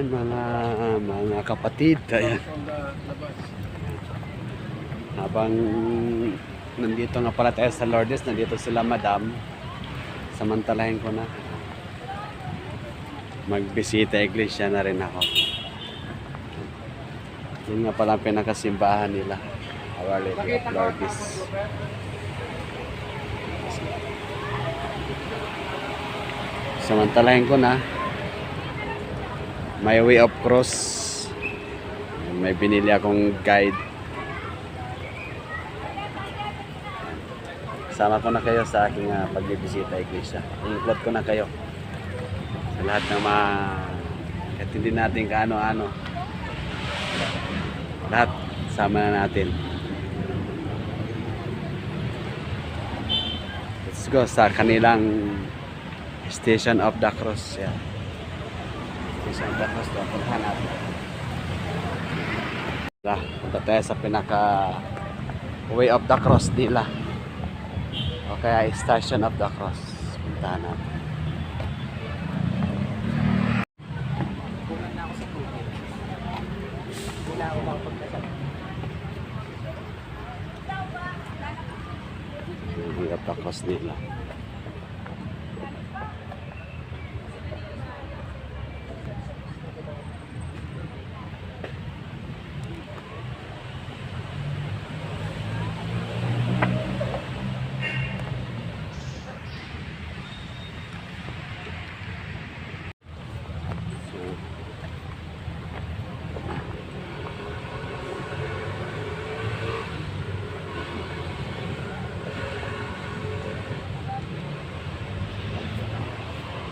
Ayan mga kapatid. Ayan. Habang nandito nga pala tayo sa Lourdes, nandito sila madam. Samantalahin ko na. Magbisita iglesia na rin ako. Yun nga pala ang pinakasimbahan nila. Our Lady of Lourdes. Samantalahin ko na. May way of cross. May binili akong guide. Sama ko na kayo sa aking pagbibisita iglesia. I-include ko na kayo sa lahat ng mga katindi natin kaano-ano. Lahat sama na natin. Let's go sa kanilang Station of the Cross. Yeah. Station of the Cross. Punta natin. Punta tayo sa pinaka Way of the Cross nila. O kaya Station of the Cross. Punta natin. Kulang na ako sa tubig. Wala ako makapagdasal. Way of the Cross nila.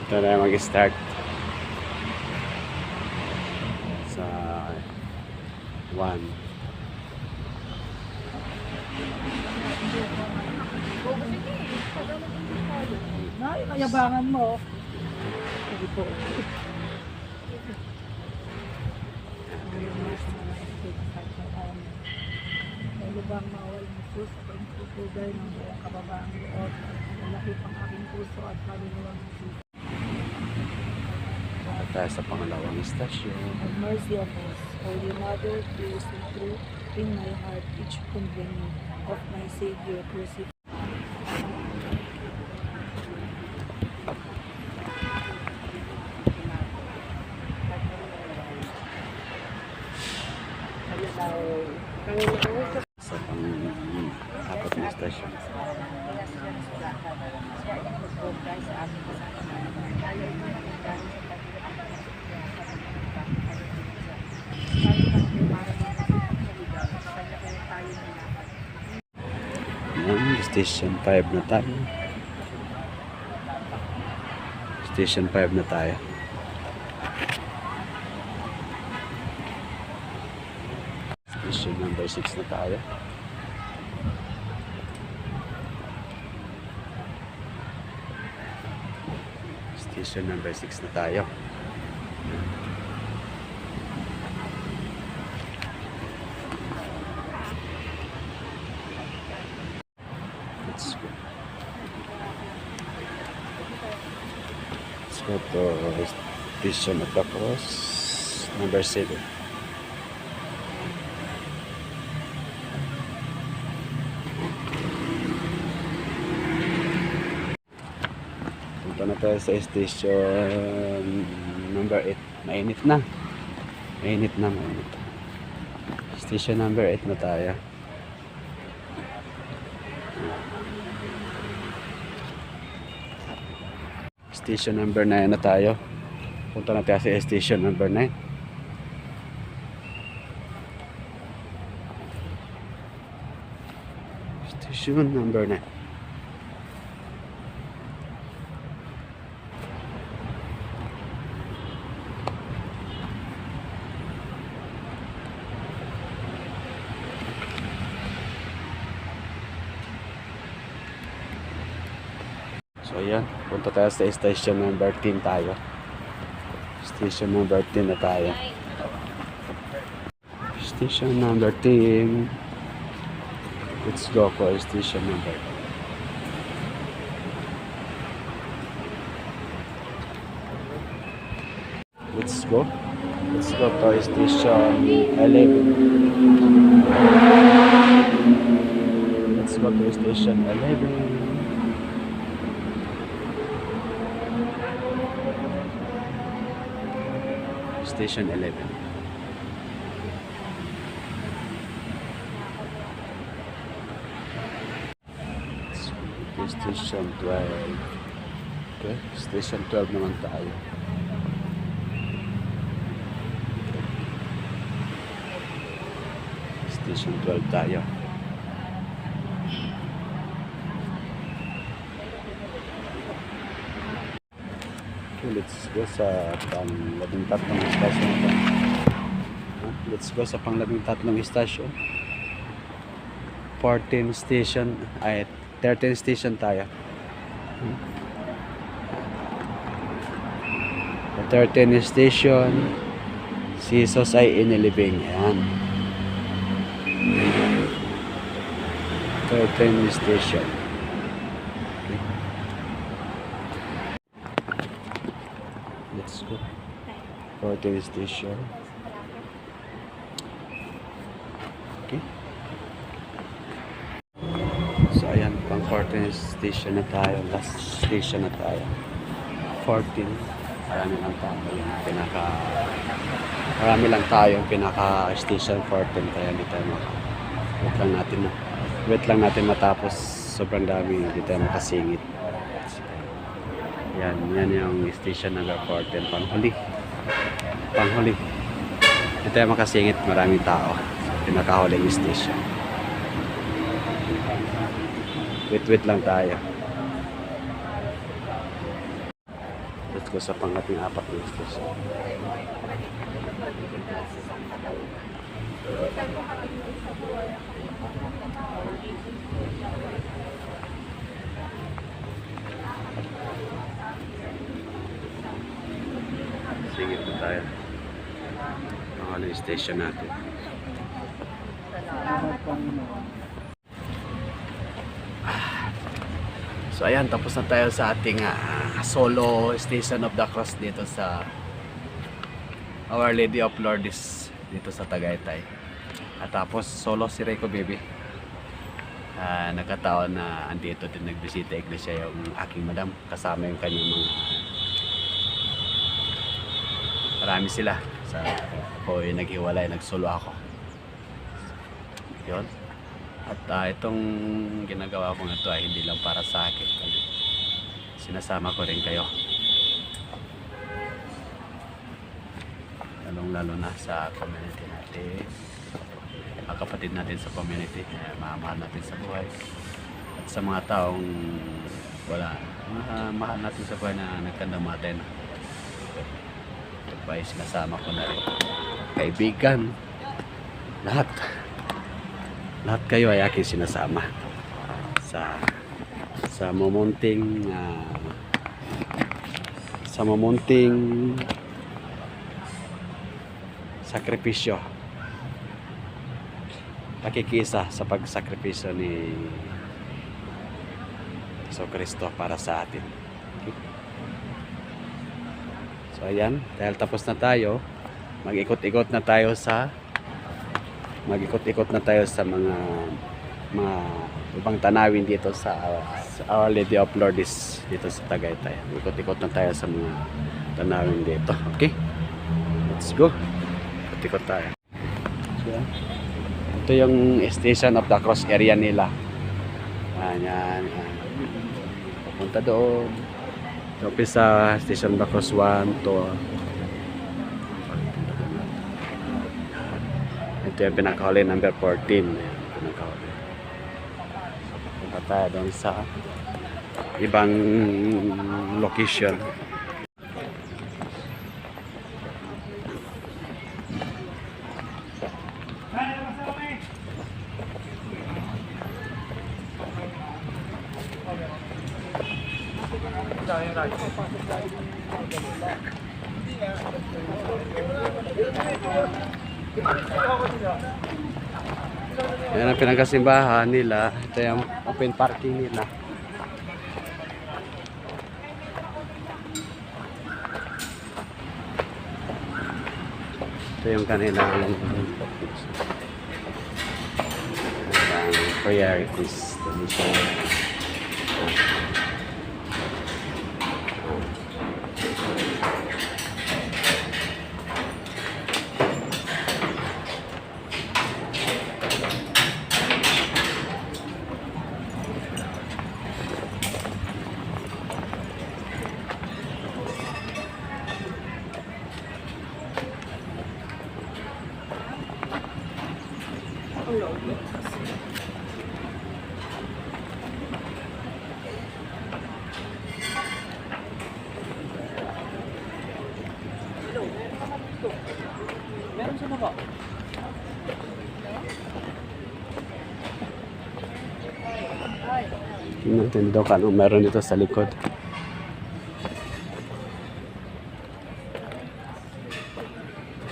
Ito na mag-start sa 1. Nay, kayabangan mo. Sige po. May lubang mawal ng puso sa pagpupugay ng buong kababaang loob. Malaki pang aking puso at kaluluwang puso. Tayo sa pangalawang istasyon. Have mercy on us, Holy Mother, please and true, in my heart each convenience of my Savior crucified. Sa pang-apat na istasyon. Station 5 na tayo. Station 5 na tayo. Station number 6 na tayo. Station number 6 na tayo. Let's go. Let's go to Station of the Cross number 7. Punta na tayo sa Station number 8. Mainit na. Mainit. Station number 8 na tayo. Station number 9 na tayo. Punta na tayo sa station number 9. Station number 9. So ayan, punta tayo sa station number 10 tayo. Station number 10 na tayo. Station number 10. Let's go for station number 10. Let's go. Let's go to station 11. Let's go to station 11. Station 11. Station 12. Okay, station 12 naman tayo. Station 12 tayo. Okay, let's go sa pang-13 station ito. Let's go sa pang-13 station. 14 station, ay 13 station tayo. Sa 13 station, si Jesus ay inilibing. Ayan. 13 station. Okay. Let's go. 14 station. Okay. So ayan, pang 14 station na tayo. Last station na tayo. 14. Marami lang tayo yung pinaka station 14, kaya hindi tayo wait lang natin matapos. Sobrang dami, hindi tayo makasingit. Yan yung station number 14, panghuli. Hindi tayo makasingit, maraming tao. Pinakahuling station. Wait lang tayo. Let's go sa pangating apat na station. Singit na tayo. Pangaling station natin. So ayan, tapos na tayo sa ating solo Station of the Cross dito sa Our Lady of Lourdes dito sa Tagaytay. At tapos solo si Rico Baby. Nagkataon na andito din nagbisita iglesia yung aking madam, kasama yung kanyang mga marami sila. Sa ako ay naghiwalay, nagsolo ako. Yun. At itong ginagawa ko na ito ay hindi lang para sa akin, sinasama ko rin kayo, lalong-lalo na sa community natin, mga kapatid natin sa community, mahal natin sa buhay, at sa mga taong wala, mahal natin sa buhay na nagkandamatay na. Ito pa ay sinasama ko na rin, kaibigan, lahat kayo ay aking sinasama sa mamunting sakripisyo, pakikisa sa pagsakripisyo ni Jesucristo para sa atin. Okay. So ayan, dahil tapos na tayo, mag-ikot-ikot na tayo sa mga ibang tanawin dito sa Our Lady of Lourdes dito sa Tagaytay. Ikot-ikot na tayo sa mga tanawin dito. Okay? Let's go. Ikot-ikot tayo. So, ito yung Station of the Cross area nila. Yan. Papunta doon. Tapos sa Station of the Cross 1 to ito yung pinakahuli, number 14. Pinakahuli. Punta tayo doon sa ibang location. Yan ang pinagkasimbahan nila. Ito yung open parking nila. yung kanilang priorities. Meron sa baba. Tingnan natin daw kung anong meron dito sa likod.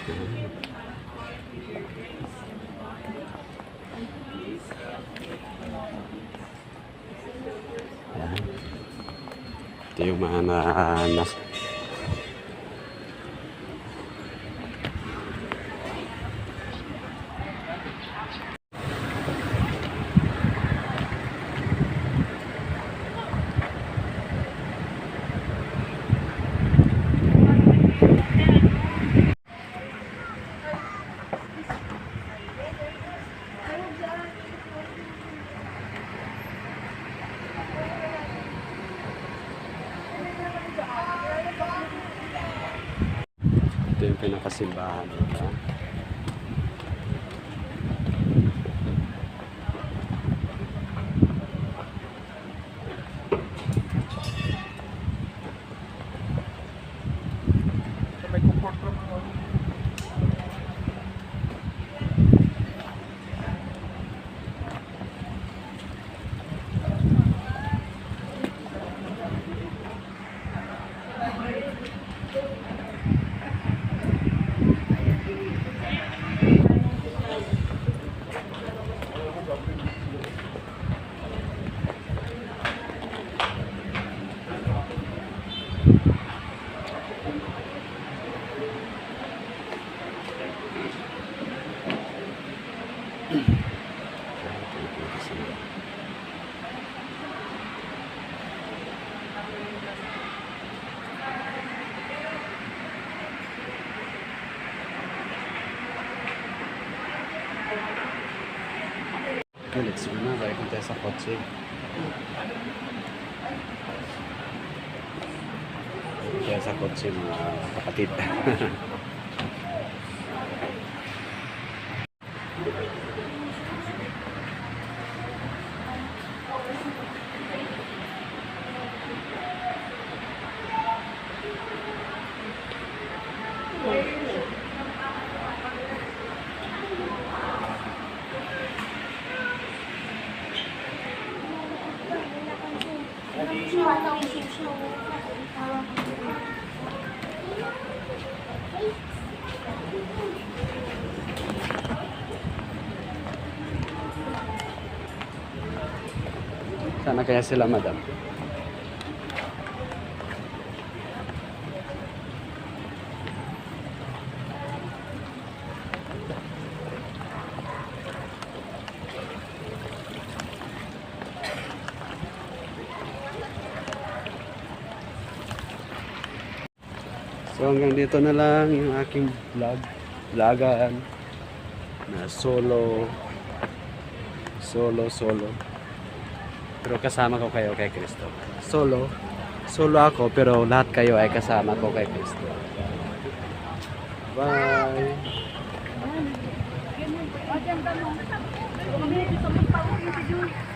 Ayan. Ito yung mga ito yung pinakasimbahan dito. May comfort room. Okay, let's go na. Balik tayo sa kotse. Balik tayo sa kotse mga kapatid. Sana kaya sila, madam? So hanggang dito na lang yung aking vlogan na solo. Pero kasama ko kayo kay Cristo. Solo ako pero lahat kayo ay kasama ko kay Cristo. Bye. Ayan. Ayan.